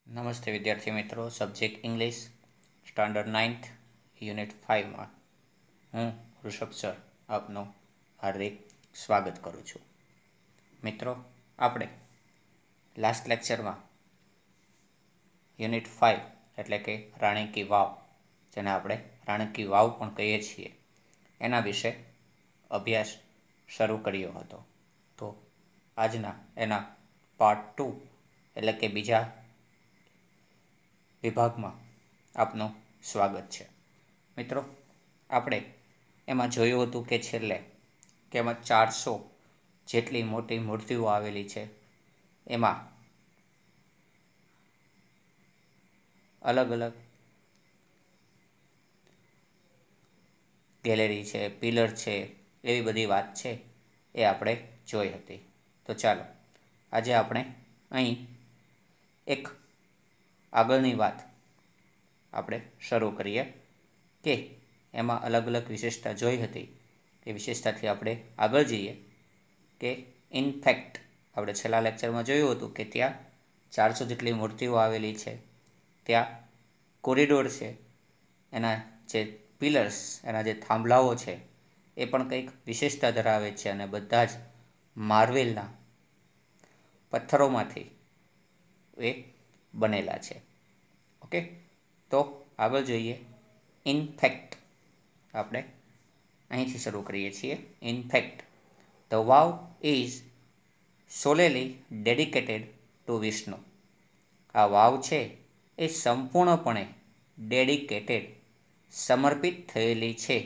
નમસ્તે વિદ્યાર્થી મિત્રો. Subject English standard 9th unit 5માં હું ઋષભ સર આપનું હાર્દિક સ્વાગત કરું છું. મિત્રો, આપણે લાસ્ટ લેક્ચરમાં યુનિટ 5 એટલે કે રાણી કી વાવ, જેને આપણે રાણી કી વાવ પણ કહીએ છીએ, એના વિશે અભ્યાસ શરૂ કર્યો હતો. તો આજના એના પાર્ટ 2 એટલે કે બીજા વિભાગમાં આપનું સ્વાગત છે. મિત્રો, આપણે એમાં જોયું હતું કે છેલ્લે કે એમાં 400 જેટલી મોટી મૂર્તિઓ આવેલી છે. એમાં અલગ અલગ ગેલેરી છે, પિલર છે, એવી બધી વાત છે એ આપણે જોઈ હતી. તો ચાલો આજે આપણે અહીં એક આગળની વાત આપણે શરૂ કરીએ કે એમાં અલગ અલગ વિશેષતા જોઈ હતી. એ વિશેષતાથી આપણે આગળ જઈએ કે ઇનફેક્ટ આપણે છેલ્લા લેક્ચરમાં જોયું હતું કે ત્યાં 400 જેટલી મૂર્તિઓ આવેલી છે. ત્યાં કોરિડોર છે, એના જે પિલર્સ, એના જે થાંભલાઓ છે એ પણ કંઈક વિશેષતા ધરાવે છે અને બધા જ માર્વેલના પથ્થરોમાંથી એ બનેલા છે. ઓકે, તો આગળ જોઈએ. ઇનફેક્ટ આપણે અહીંથી શરૂ કરીએ છીએ. Infact the Vav is solely dedicated to Vishnu. આ વાવ છે એ સંપૂર્ણપણે ડેડિકેટેડ, સમર્પિત થયેલી છે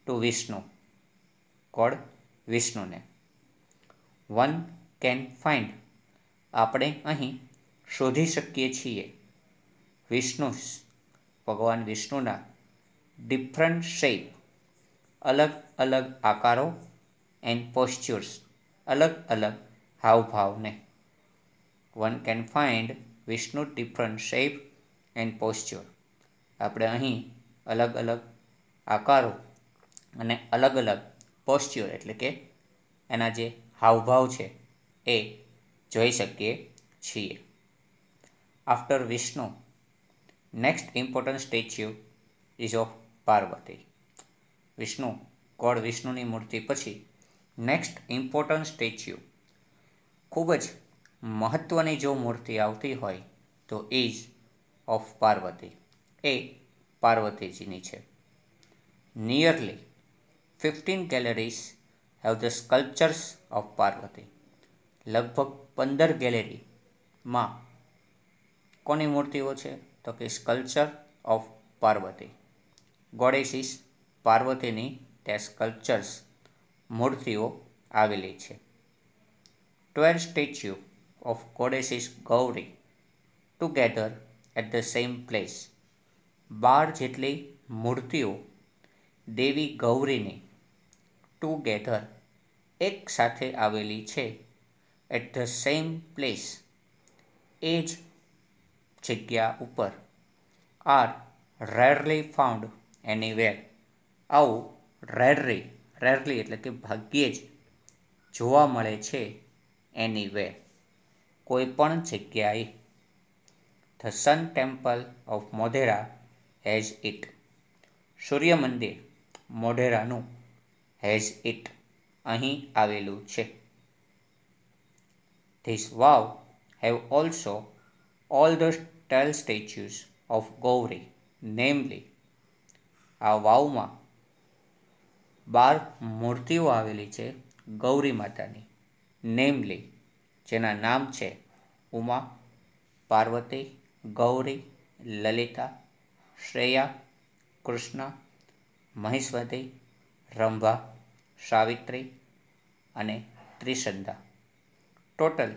ટુ વિષ્ણુ, ગોડ વિષ્ણુને. વન કેન ફાઇન્ડ, આપણે અહીં શોધી શકીએ છીએ, વિષ્ણુ, ભગવાન વિષ્ણુના ડિફરન્ટ શેપ, અલગ અલગ આકારો, એન્ડ પોસ્ચ્યુર્સ, અલગ અલગ હાવભાવને. One can find Vishnu different shape and posture. આપણે અહીં અલગ અલગ આકારો અને અલગ અલગ પોસ્ચ્યોર એટલે કે એના જે હાવભાવ છે એ જોઈ શકીએ છીએ. After Vishnu, next important statue is of Parvati. Vishnu, god વિષ્ણુની મૂર્તિ પછી નેક્સ્ટ ઇમ્પોર્ટન્ટ સ્ટેચ્યુ, ખૂબ જ મહત્ત્વની જો મૂર્તિ આવતી હોય તો ઇઝ ઓફ પાર્વતી, એ પાર્વતીજીની છે. Nearly 15 galleries have the sculptures of Parvati. લગભગ 15 ગેલેરીમાં કોની મૂર્તિઓ છે? તો કે સ્કલ્પચર ઓફ પાર્વતી, ગોડેસીસ પાર્વતીની ત્યાં સ્કલ્પચર્સ, મૂર્તિઓ આવેલી છે. 12 statue of goddesses Gauri together at the same place. 12 જેટલી મૂર્તિઓ દેવી ગૌરીની ટુગેધર, એક સાથે આવેલી છે, એટ ધ સેમ પ્લેસ, એ જ જગ્યા ઉપર. Are rarely found anywhere. આવું રેરલી એટલે કે ભાગ્યે જ જોવા મળે છે એનીવેર, કોઈ પણ જગ્યાએ. The sun temple of Modhera has it. સૂર્ય મંદિર મોઢેરાનું હેઝ ઇટ, અહીં આવેલું છે. ધીસ વાવ have also all the 12 statues of Gauri, namely. આ વાવમાં 12 મૂર્તિઓ આવેલી છે ગૌરી માતાની, નેમલી, જેના નામ છે ઉમા, પાર્વતી, ગૌરી, લલિતા, શ્રેયા, કૃષ્ણ, મહિસ્વતી, રંભા, સાવિત્રી અને ત્રિસંધા, ટોટલ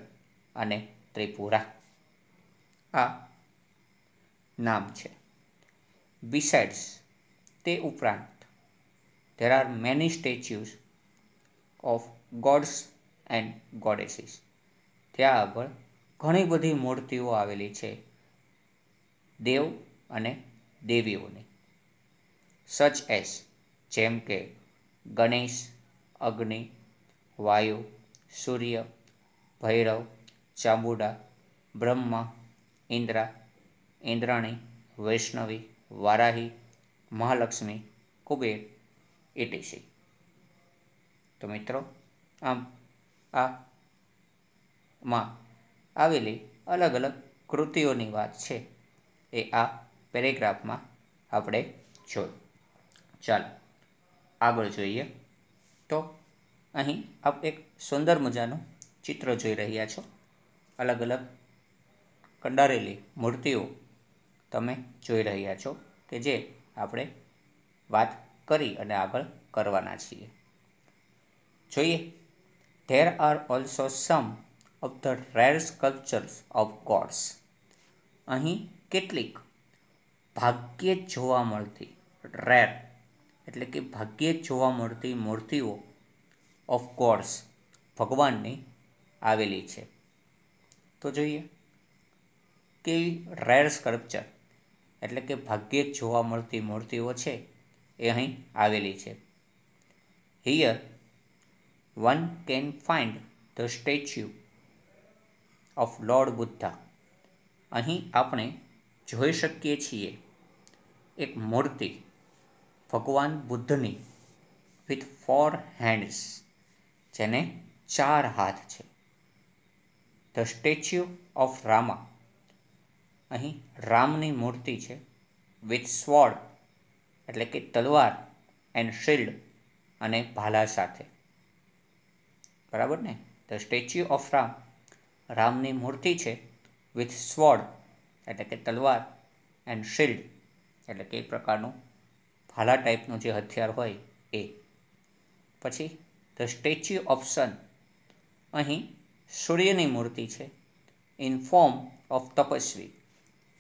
અને ત્રિપુરા. આ નામ છે. બિસાઇડ્સ, તે ઉપરાંત, there are many statues of gods and goddesses. ત્યાં આગળ ઘણી બધી મૂર્તિઓ આવેલી છે દેવ અને દેવીઓની. સચ એસ, જેમ કે ગણેશ, અગ્નિ, વાયુ, સૂર્ય, ભૈરવ, ચામુંડા, બ્રહ્મા, ઇન્દ્રા, ઇન્દ્રાણી, વૈષ્ણવી, વારાહી, મહાલક્ષ્મી, કુબેર, ઇટીસી. તો મિત્રો આમ આમાં આવેલી અલગ અલગ કૃતિઓની વાત છે એ આ પેરેગ્રાફમાં આપણે જોયું. ચાલો આગળ જોઈએ. તો અહીં આપ એક સુંદર મજાનું ચિત્ર જોઈ રહ્યા છો. અલગ અલગ કંડારેલી મૂર્તિઓ તમે જોઈ રહ્યા છો કે જે આપણે વાત કરી અને આગળ કરવાના છીએ. જોઈએ. There are also some of the rare sculptures of gods. અહીં કેટલીક ભાગ્યે જ જોવા મળતી, રેર એટલે કે ભાગ્યે જ જોવા મળતી મૂર્તિઓ ઓફ ગોડ્સ, ભગવાનની આવેલી છે. તો જોઈએ કેવી રેર સ્કલ્પચર એટલે કે ભાગ્યે જ જોવા મળતી મૂર્તિઓ છે એ અહીં આવેલી છે. Here one can find the statue of Lord Buddha. અહીં આપણે જોઈ શકીએ છીએ એક મૂર્તિ ભગવાન બુદ્ધની with 4 hands, જેને 4 હાથ છે. The statue of Rama. અહીં રામની મૂર્તિ છે with sword એટલે કે તલવાર and shield અને ભાલા સાથે. બરાબર ને? ધ સ્ટેચ્યુ ઓફ રામ, રામની મૂર્તિ છે વિથ સ્વોર્ડ એટલે કે તલવાર એન્ડ શિલ્ડ એટલે કે એક પ્રકારનું ભાલા ટાઈપનું જે હથિયાર હોય એ. પછી ધ સ્ટેચ્યુ ઓફ સન, અહીં સૂર્યની મૂર્તિ છે ઇન ફોર્મ ઓફ તપસ્વી,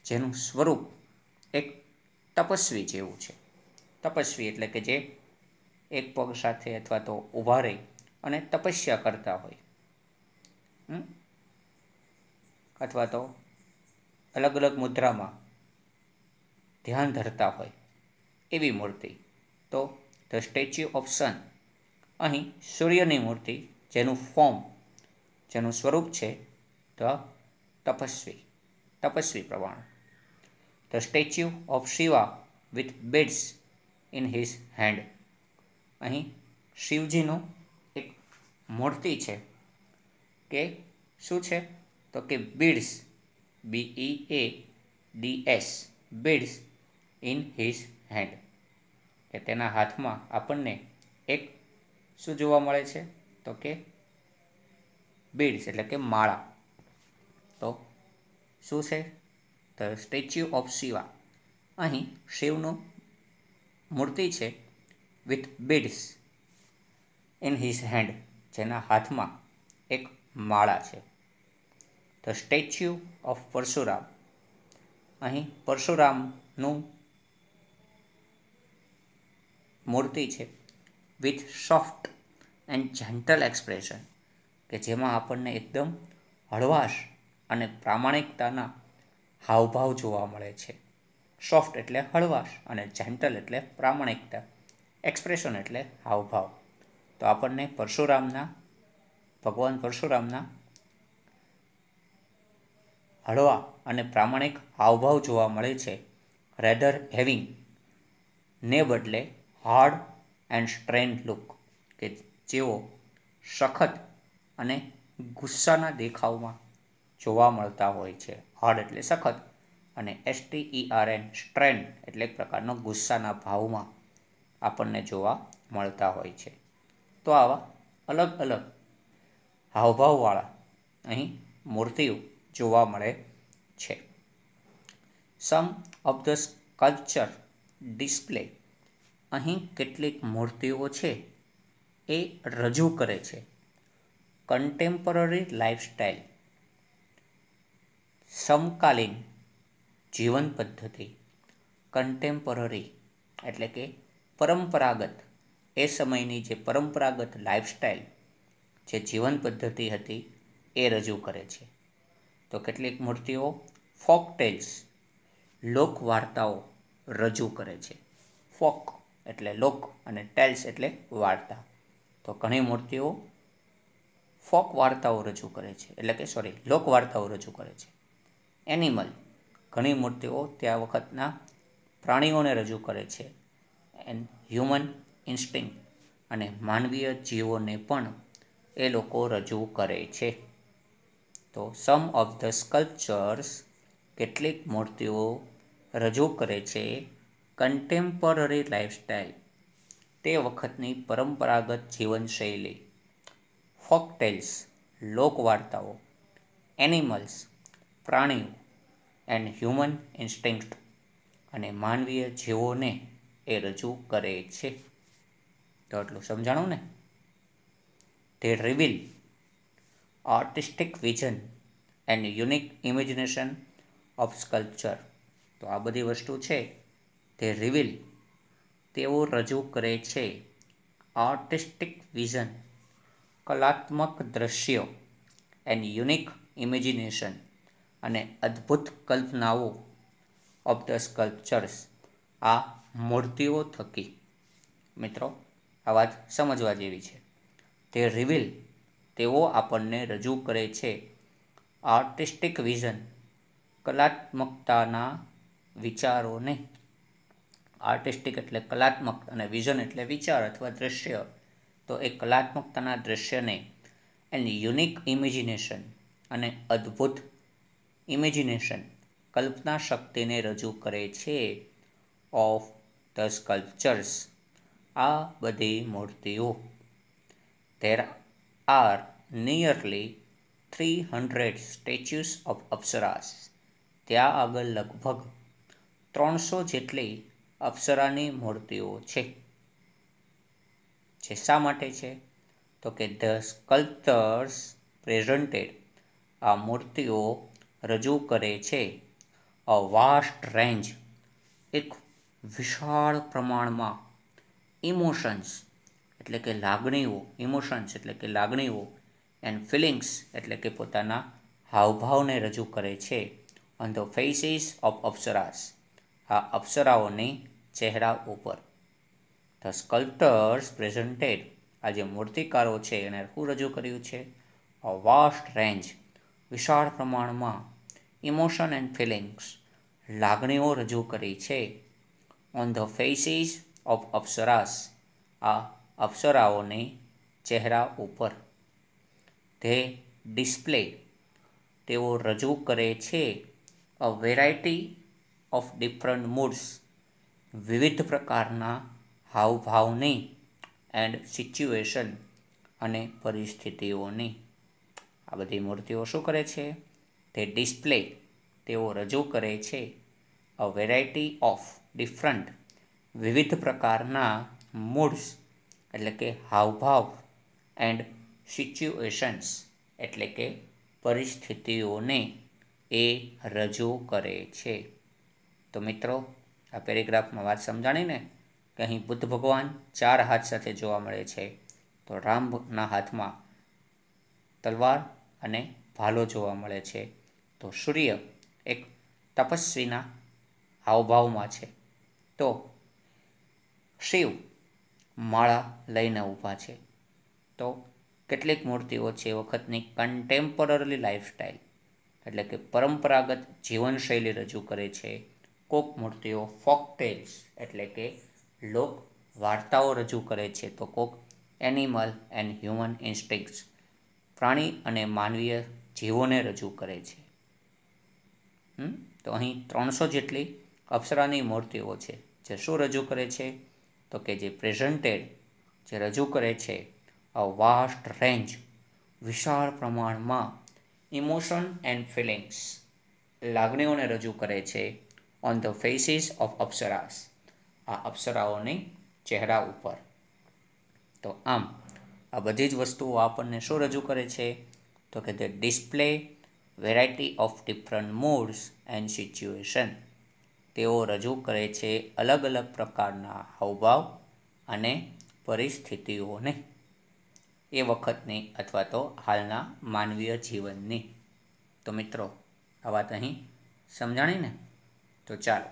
જેનું સ્વરૂપ એક તપસ્વી જેવું છે. તપસ્વી એટલે કે જે એક પગ સાથે અથવા તો ઊભા રહી અને તપસ્યા કરતા હોય, અથવા તો અલગ અલગ મુદ્રામાં ધ્યાન ધરતા હોય એવી મૂર્તિ. તો ધ સ્ટેચ્યુ ઓફ સન, અહીં સૂર્યની મૂર્તિ જેનું ફોર્મ, જેનું સ્વરૂપ છે ધ તપસ્વી, તપસ્વી પ્રમાણે. The statue of Shiva with beds in his hand, અહીં શિવજીનું એક મૂર્તિ છે કે શું છે તો કે beads, BEADS, beads in his hand, કે તેના હાથમાં આપણને એક શું જોવા મળે છે તો કે બીડ્સ એટલે કે માળા. તો શું છે ધ સ્ટેચ્યુ ઓફ શિવા, અહીં શિવનું મૂર્તિ છે with beads in his hand, જેના હાથમાં એક માળા છે. ધ સ્ટેચ્યુ ઓફ પરશુરામ, અહીં પરશુરામનું મૂર્તિ છે with soft and gentle expression, કે જેમાં આપણને એકદમ હળવાશ અને પ્રામાણિકતાના હાવભાવ જોવા મળે છે. સોફ્ટ એટલે હળવાશ અને જેન્ટલ એટલે પ્રામાણિકતા, એક્સપ્રેશન એટલે હાવભાવ. તો આપણને પરશુરામના, ભગવાન પરશુરામના હળવા અને પ્રામાણિક હાવભાવ જોવા મળે છે. રેધર હેવિંગ, ને બદલે હાર્ડ એન્ડ સ્ટ્રેન્ડ લુક, કે જેઓ સખત અને ગુસ્સાના દેખાવમાં જોવા મળતા હોય છે. હાર્ડ એટલે સખત અને STERN સ્ટ્રેન્ડ એટલે એક પ્રકારનો ગુસ્સાના ભાવમાં આપણને જોવા મળતા હોય છે. તો આવા અલગ અલગ હાવભાવવાળા અહીં મૂર્તિઓ જોવા મળે છે. સમ ઓફ ધ સ્કલ્પચર ડિસ્પ્લે, અહીં કેટલીક મૂર્તિઓ છે એ રજૂ કરે છે કન્ટેમ્પરરી લાઈફસ્ટાઈલ, સમકાલીન જીવન પદ્ધતિ. કન્ટેમ્પરરી એટલે કે પરંપરાગત, એ સમયની જે પરંપરાગત લાઈફસ્ટાઈલ, જે જીવન પદ્ધતિ હતી એ રજૂ કરે છે. તો કેટલીક મૂર્તિઓ ફોક ટેલ્સ, લોકવાર્તાઓ રજૂ કરે છે. ફોક એટલે લોક અને ટેલ્સ એટલે વાર્તા. તો ઘણી મૂર્તિઓ ફોક વાર્તાઓ રજૂ કરે છે, એટલે કે લોકવાર્તાઓ રજૂ કરે છે. એનિમલ ઘણી મૂર્તિઓ ત્યાં વખતના પ્રાણીઓને રજૂ કરે છે. એન્ડ હ્યુમન ઇન્સ્ટિંક્ટ અને માનવીય જીવોને પણ એ લોકો રજૂ કરે છે. તો સમ ઓફ ધ સ્કલ્પચર્સ, કેટલીક મૂર્તિઓ રજૂ કરે છે કન્ટેમ્પરરી લાઇફસ્ટાઇલ, તે વખતની પરંપરાગત જીવનશૈલી, ફોકટેલ્સ, લોકવાર્તાઓ, એનિમલ્સ, પ્રાણીઓ, એન્ડ હ્યુમન ઇન્સ્ટિંક્ટ અને માનવીય જીવોને એ રજૂ કરે છે. તો એટલું સમજાણું ને. તે reveal artistic vision and unique imagination of sculpture. તો આ બધી વસ્તુ છે તે રિવીલ, તેઓ રજૂ કરે છે આર્ટિસ્ટિક વિઝન, કલાત્મક દ્રશ્યો, એન્ડ યુનિક ઇમેજિનેશન અને અદ્ભુત કલ્પનાઓ ઓફ ધ સ્કલ્પચર્સ, આ મૂર્તિઓ થકી. મિત્રો, આ વાત સમજવા જેવી છે. તે રિવીલ, તેઓ આપણને રજૂ કરે છે આર્ટિસ્ટિક વિઝન, કલાત્મકતાના વિચારોને. આર્ટિસ્ટિક એટલે કલાત્મક અને વિઝન એટલે વિચાર અથવા દ્રશ્ય. તો એ કલાત્મકતાના દ્રશ્યને એન્ડ યુનિક ઇમેજિનેશન અને અદ્ભુત ઇમેજિનેશન, કલ્પના શક્તિને રજૂ કરે છે ઓફ ધ સ્કલ્પચર્સ, આ બધી મૂર્તિઓ. There are nearly 300 statues of apsaras. ત્યાં આગળ લગભગ 300 જેટલી અપ્સરાની મૂર્તિઓ છે. જે શા માટે છે? તો કે ધ સ્કલ્પ્ટર્સ પ્રેઝન્ટેડ, આ મૂર્તિઓ રજૂ કરે છે અ વાસ્ટ રેન્જ, એક વિશાળ પ્રમાણમાં, ઇમોશન્સ એટલે કે લાગણીઓ, ઇમોશન્સ એટલે કે લાગણીઓ, એન્ડ ફિલિંગ્સ એટલે કે પોતાના હાવભાવને રજૂ કરે છે on the faces of apsaras, આ અપ્સરાઓની ચહેરા ઉપર. ધ સ્કલ્પ્ટર્સ પ્રેઝન્ટેડ, આ જે મૂર્તિકારો છે એને શું રજૂ કર્યું છે? અ વાસ્ટ રેન્જ, વિશાળ પ્રમાણમાં, ઇમોશન એન્ડ ફિલિંગ્સ, લાગણીઓ રજૂ કરી છે on the faces of apsaras, આ અપ્સરાઓની ચહેરા ઉપર. તે ડિસ્પ્લે, તેઓ રજૂ કરે છે અ વેરાયટી ઓફ ડિફરન્ટ મૂડ્સ, વિવિધ પ્રકારના હાવભાવની, એન્ડ સિચ્યુએશન અને પરિસ્થિતિઓની. આ બધી મૂર્તિઓ શું કરે છે? તે ડિસ્પ્લે, તેઓ રજૂ કરે છે અ વેરાયટી ઓફ ડિફરન્ટ, વિવિધ પ્રકારના મૂડ્સ એટલે કે હાવભાવ, એન્ડ સિચ્યુએશન્સ એટલે કે પરિસ્થિતિઓને એ રજૂ કરે છે. તો મિત્રો, આ પેરેગ્રાફમાં વાત સમજાણી ને કે અહીં બુદ્ધ ભગવાન 4 હાથ સાથે જોવા મળે છે. તો રામના હાથમાં તલવાર અને ભાલો જોવા મળે છે. તો સૂર્ય એક તપસ્વીના હાવભાવમાં છે. તો શિવ માળા લઈને ઊભા છે. તો કેટલીક મૂર્તિઓ છે એ વખતની કન્ટેમ્પરરી લાઇફસ્ટાઇલ એટલે કે પરંપરાગત જીવનશૈલી રજૂ કરે છે. કોક મૂર્તિઓ ફોકટેલ્સ એટલે કે લોક વાર્તાઓ રજૂ કરે છે. તો કોક એનિમલ એન્ડ હ્યુમન ઇન્સ્ટિંક્ટ્સ, પ્રાણી અને માનવીય જીવોને રજૂ કરે છે. તો અહીં 300 જેટલી અપ્સરાની મૂર્તિઓ છે જે શું રજૂ કરે છે? તો કે જે પ્રેઝન્ટેડ, જે રજૂ કરે છે અ વાસ્ટ રેન્જ, વિશાળ પ્રમાણમાં, ઇમોશન એન્ડ ફિલિંગ્સ, લાગણીઓને રજૂ કરે છે on the faces of apsaras, આ અપ્સરાઓની ચહેરા ઉપર. તો આમ આ બધી જ વસ્તુઓ આપણને શું રજૂ કરે છે? તો કે the display variety of different moods and situation, તેઓ રજૂ કરે છે અલગ અલગ પ્રકારના હાવભાવ અને પરિસ્થિતિઓને, એ વખતની અથવા તો હાલના માનવીય જીવનની. તો મિત્રો, આ વાત અહીં સમજાણી ને. તો ચાલો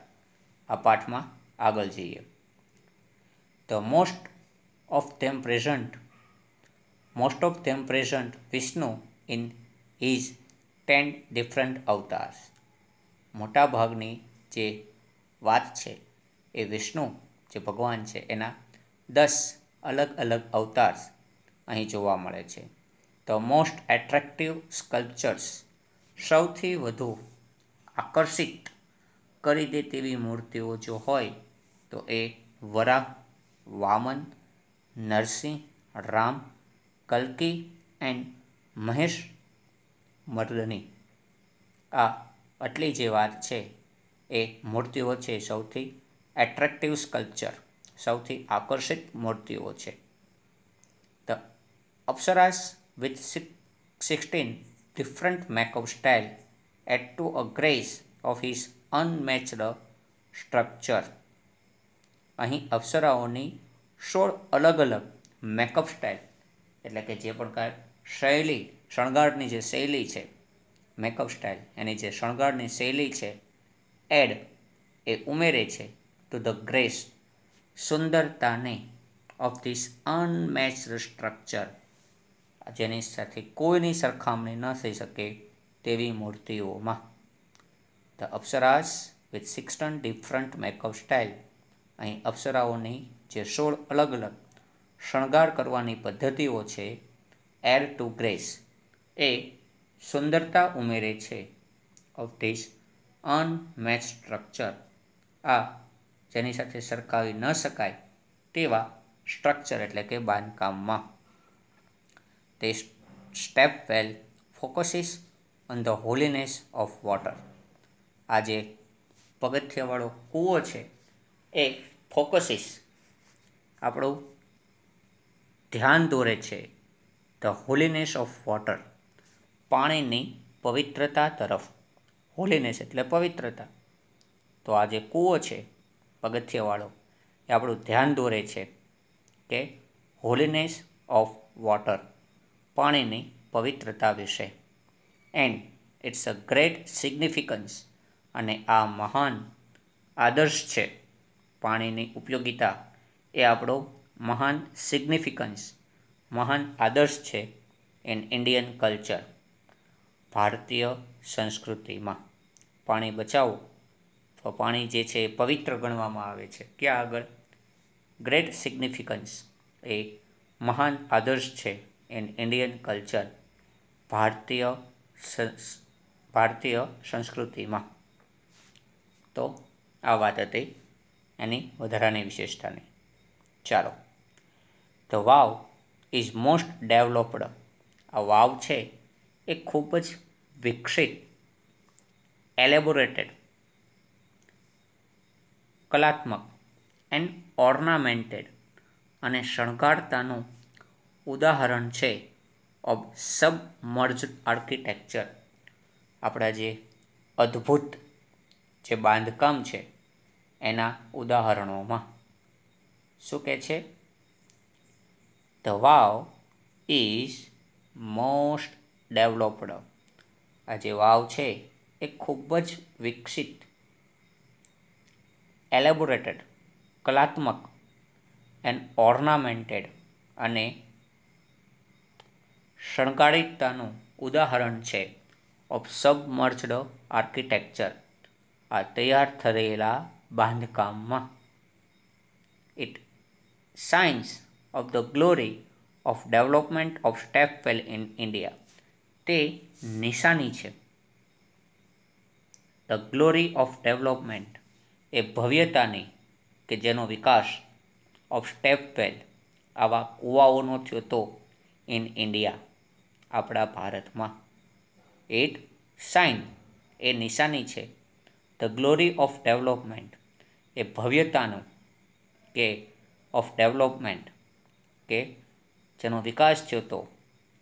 આ પાઠમાં આગળ જઈએ. The most of them present Vishnu in his 10 different avatars. મોટા ભાગની જે વાત છે એ વિષ્ણુ જે ભગવાન છે એના 10 અલગ અલગ અવતાર અહીં જોવા મળે છે. ધ મોસ્ટ એટ્રેક્ટિવ સ્કલ્પચર્સ, સૌથી વધુ આકર્ષિત કરી દે તેવી મૂર્તિઓ જો હોય તો એ વરાહ, વામન, નરસિંહ, રામ, કલ્કી એન્ડ મહેશ મર્દની. આ આટલી જે વાત છે એ મૂર્તિઓ છે સૌથી એટ્રેક્ટિવ સ્કલ્પચર, સૌથી આકર્ષિત મૂર્તિઓ છે. The apsaras with 16 different makeup style add to a grace of his unmatched structure. અહીં અપ્સરાઓની 16 અલગ અલગ મેકઅપ સ્ટાઇલ એટલે કે જે પણ કાંઈ શૈલી, શણગારની જે શૈલી છે, મેકઅપ સ્ટાઇલ એની જે શણગારની શૈલી છે, એડ એ ઉમેરે છે ટુ ધ ગ્રેસ, સુંદરતાને, ઓફ ધીસ અનમેચ્ડ સ્ટ્રક્ચર, જેની સાથે કોઈની સરખામણી ન થઈ શકે તેવી મૂર્તિઓમાં. The apsaras with 16 different makeup style, અહીં અપ્સરાઓની જે 16 અલગ અલગ શણગાર કરવાની પદ્ધતિઓ છે, એડ ટુ ગ્રેસ, એ સુંદરતા ઉમેરે છે, ઓફ ધીસ અનમેચ સ્ટ્રક્ચર, આ જેની સાથે સરખાવી ન શકાય તેવા સ્ટ્રક્ચર એટલે કે બાંધકામમાં. તે step well focuses on the holiness of water. આ જે પગથિયાવાળો કૂવો છે એ ફોકસીસ, આપણું ધ્યાન દોરે છે, ધ હોલીનેસ ઓફ વોટર, પાણીની પવિત્રતા તરફ. હોલીનેસ એટલે પવિત્રતા. તો આ જે કૂવો છે પગથિયાવાળો એ આપણું ધ્યાન દોરે છે કે હોલીનેસ ઓફ વોટર, પાણીની પવિત્રતા વિશે. And it's a great significance, અને આ મહાન આદર્શ છે, પાણીની ઉપયોગિતા એ આપણો મહાન સિગ્નિફિકન્સ, મહાન આદર્શ છે ઇન ઇન્ડિયન કલ્ચર, ભારતીય સંસ્કૃતિમાં. પાણી બચાવો તો પાણી જે છે એ પવિત્ર ગણવામાં આવે છે. ક્યાં આગળ? ગ્રેટ સિગ્નિફિકન્સ, એ મહાન આદર્શ છે ઇન ઇન્ડિયન કલ્ચર, ભારતીય સંસ્કૃતિમાં. તો આ વાત હતી એની વધારાની વિશેષતાની. ચાલો, the Vav is most developed. આ વાવ છે એ ખૂબ જ વિકસિત, એલેબોરેટેડ, કલાત્મક એન્ડ ઓર્નામેન્ટેડ અને શણગારતાનું ઉદાહરણ છે ઓફ સબમર્જ્ડ આર્કિટેક્ચર. આપણા જે અદ્ભુત જે બાંધકામ છે એના ઉદાહરણોમાં. શું કહે છે? The Vav is most developed. આ જે વાવ છે એ ખૂબ જ વિકસિત, એલેબોરેટેડ, કલાત્મક એન્ડ ઓર્નામેન્ટેડ અને શણગારિતતાનું ઉદાહરણ છે ઓફ સબમર્જ્ડ આર્કિટેક્ચર, આ તૈયાર થયેલા બાંધકામમાં. It science of the glory of development of stepwell in India. તે નિશાની છે, ધ ગ્લોરી ઓફ ડેવલપમેન્ટ, એ ભવ્યતાની કે જેનો વિકાસ, ઓફ સ્ટેપવેલ, આવા કૂવાઓનો થયો તો ઇન ઇન્ડિયા, આપણા ભારતમાં. ઇટ સાઇન, એ નિશાની છે, ધ ગ્લોરી ઓફ ડેવલપમેન્ટ, એ ભવ્યતાનું કે ઓફ ડેવલપમેન્ટ, કે જેનો વિકાસ થયો તો,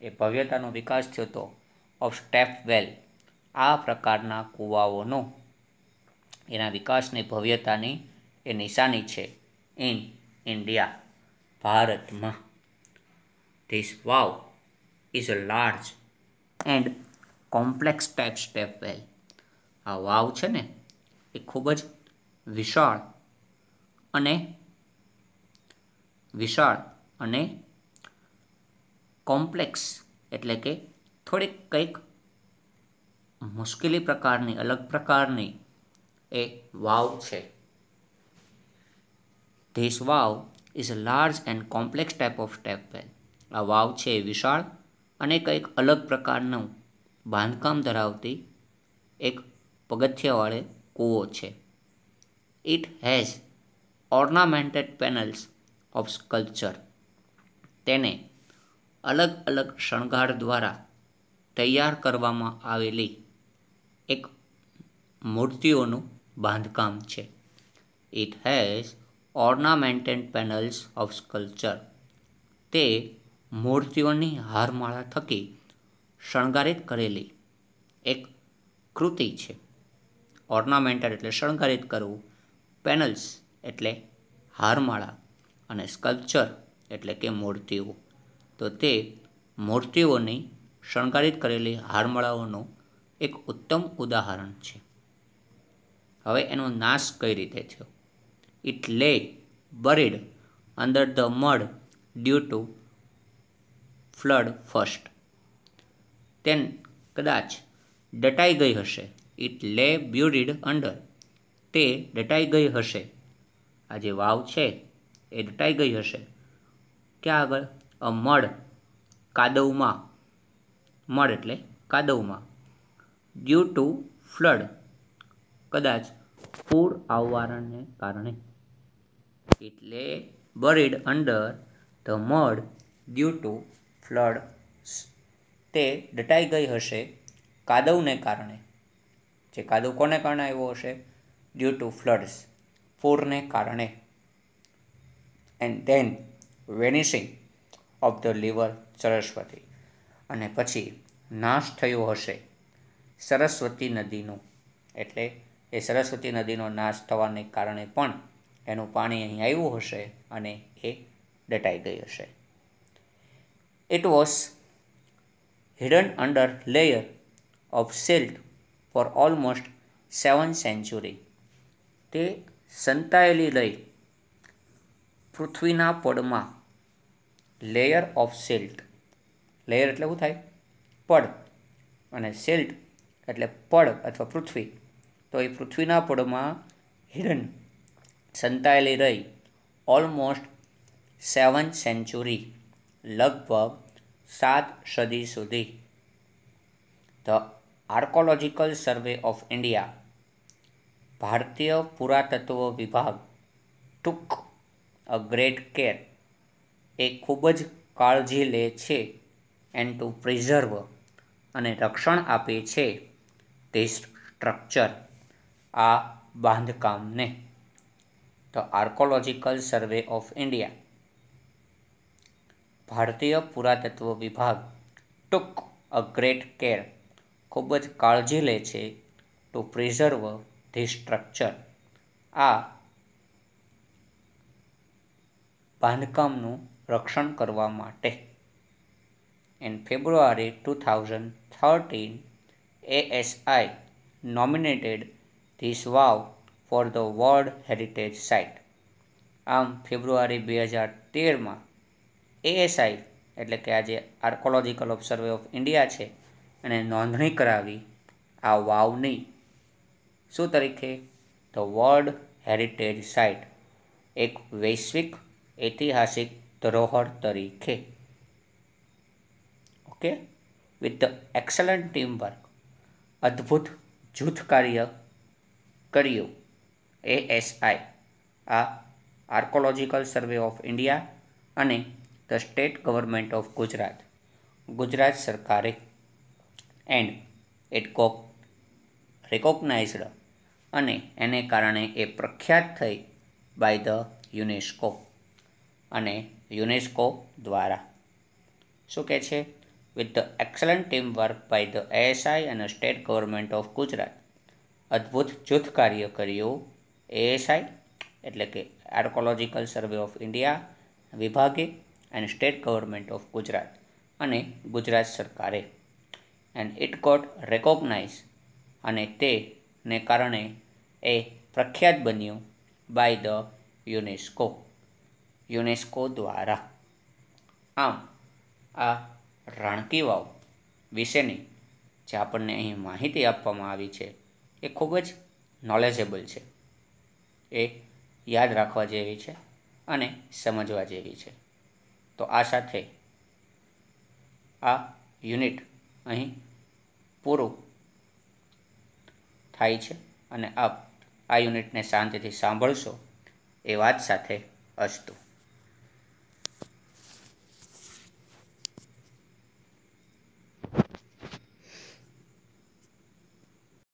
એ ભવ્યતાનો વિકાસ થયો તો ઓફ સ્ટેપવેલ, આ પ્રકારના કૂવાઓનો, એના વિકાસની ભવ્યતાની એ નિશાની છે ઇન ઇન્ડિયા, ભારતમાં. This Vav is a large and complex type stepwell. આ વાવ છે ને એ ખૂબ જ વિશાળ અને કોમ્પ્લેક્સ એટલે કે થોડીક કંઈક મુશ્કેલી પ્રકારની, અલગ પ્રકારની એ વાવ છે. This Vav is a large and complex type of step well. આ વાવ છે એ વિશાળ અને કંઈક અલગ પ્રકારનું બાંધકામ ધરાવતી એક પગથિયાવાળે કૂવો છે. It has ornamented panels of sculpture. તેને અલગ અલગ શણગાર દ્વારા તૈયાર કરવામાં આવેલી એક મૂર્તિઓનું બાંધકામ છે. It has ornamented panels of sculpture. તે મૂર્તિઓની હારમાળા થકી શણગારિત કરેલી એક કૃતિ છે. ઓર્નામેન્ટેડ એટલે શણગારિત કરવું, પેનલ્સ એટલે હારમાળા અને સ્કલ્પચર એટલે કે મૂર્તિઓ. તો તે મૂર્તિઓની શણગારિત કરેલી હારમાળાઓનું એક ઉત્તમ ઉદાહરણ છે. હવે એનો નાશ કઈ રીતે થયો? It lay buried under the mud due to flood first. Then કદાચ દટાઈ ગઈ હશે. ઇટ લે બ્યુરીડ અંડર. તે દટાઈ ગઈ હશે. આ જે વાવ છે એ દટાઈ ગઈ હશે. ક્યાં આગળ? અ મડ, કાદવમાં. મડ એટલે કાદવમાં. ડ્યુ ટુ ફ્લડ, કદાચ પૂર આવવાને કારણે. It lay buried under the mud due to flood. તે દટાઈ ગઈ હશે કાદવને કારણે. જે કાદવ કોને કારણે આવ્યો હશે? ડ્યુ ટુ ફ્લડ્સ, પૂરને કારણે. And then vanishing of the river Saraswati. અને પછી નાશ થયો હશે સરસ્વતી નદીનો. એટલે એ સરસ્વતી નદીનો નાશ થવાને કારણે પણ એનું પાણી અહીં આવ્યું હશે અને એ દટાઈ ગઈ હશે. It was hidden under layer of silt for almost 7th century. તે સંતાયેલી રહી પૃથ્વીના પડમાં. Layer of silt. લેયર એટલે શું થાય? પડ. અને સિલ્ટ એટલે પડ અથવા પૃથ્વી. તો એ પૃથ્વીના પડમાં હિડન સંતાયેલી રહી ઓલમોસ્ટ 7th century, લગભગ 7 સદી સુધી. The archaeological survey of India, ભારતીય પુરાતત્વ વિભાગ, ટુક અ ગ્રેટ કેર, એ ખૂબ જ કાળજી લે છે એન્ડ ટુ પ્રિઝર્વ, અને રક્ષણ આપે છે ધીસ સ્ટ્રક્ચર, આ બાંધકામને. The archaeological survey of India, ભારતીય પુરાતત્વ વિભાગ, ટુક અ ગ્રેટ કેર, ખૂબ જ કાળજી લે છે ટુ પ્રિઝર્વ ધીસ સ્ટ્રક્ચર, આ બાંધકામનું રક્ષણ કરવા માટે. In February 2013, ASI nominated this Vav for the World Heritage Site. આમ ફેબ્રુઆરી 2013માં ASI એટલે કે આજે આર્કોલોજીકલ સર્વે ઓફ ઇન્ડિયા છે એને નોંધણી કરાવી આ વાવની. શું તરીકે? ધ વર્લ્ડ હેરિટેજ સાઇટ, એક વૈશ્વિક ઐતિહાસિક ધરોહર તરીકે. Okay, with the excellent team work, અદ્ભુત જૂથ કાર્ય કર્યું ASI, આ આર્કોલોજીકલ સર્વે ઓફ ઇન્ડિયા અને the state government of Gujarat, Gujarat સરકારે. એન્ડ ઇટ ગોટ રિકોગ્નાઇઝડ, અને એને કારણે એ પ્રખ્યાત થઈ બાય ધ યુનેસ્કો, અને યુનેસ્કો દ્વારા. શું કહે છે? With the excellent team work by the ASI અને સ્ટેટ ગવર્મેન્ટ ઓફ ગુજરાત, અદ્ભુત જૂથ કાર્ય કર્યું ASI એટલે કે આર્કોલોજીકલ સર્વે ઓફ ઇન્ડિયા વિભાગે અને સ્ટેટ ગવર્મેન્ટ ઓફ ગુજરાત અને ગુજરાત સરકારે. એન્ડ ઇટ ગોટ રેકોગ્નાઇઝ, અને તેને કારણે એ પ્રખ્યાત બન્યું બાય ધ યુનેસ્કો, યુનેસ્કો દ્વારા. આમ આ રાણકી વાવ વિશેની જે આપણને અહીં માહિતી આપવામાં આવી છે એ ખૂબ જ નોલેજેબલ છે, એ યાદ રાખવા જેવી છે અને સમજવા જેવી છે. તો આ સાથે આ યુનિટ અહીં પૂરું થાય છે અને આપ આ યુનિટને શાંતિથી સાંભળશો એ વાત સાથે અસ્તુ.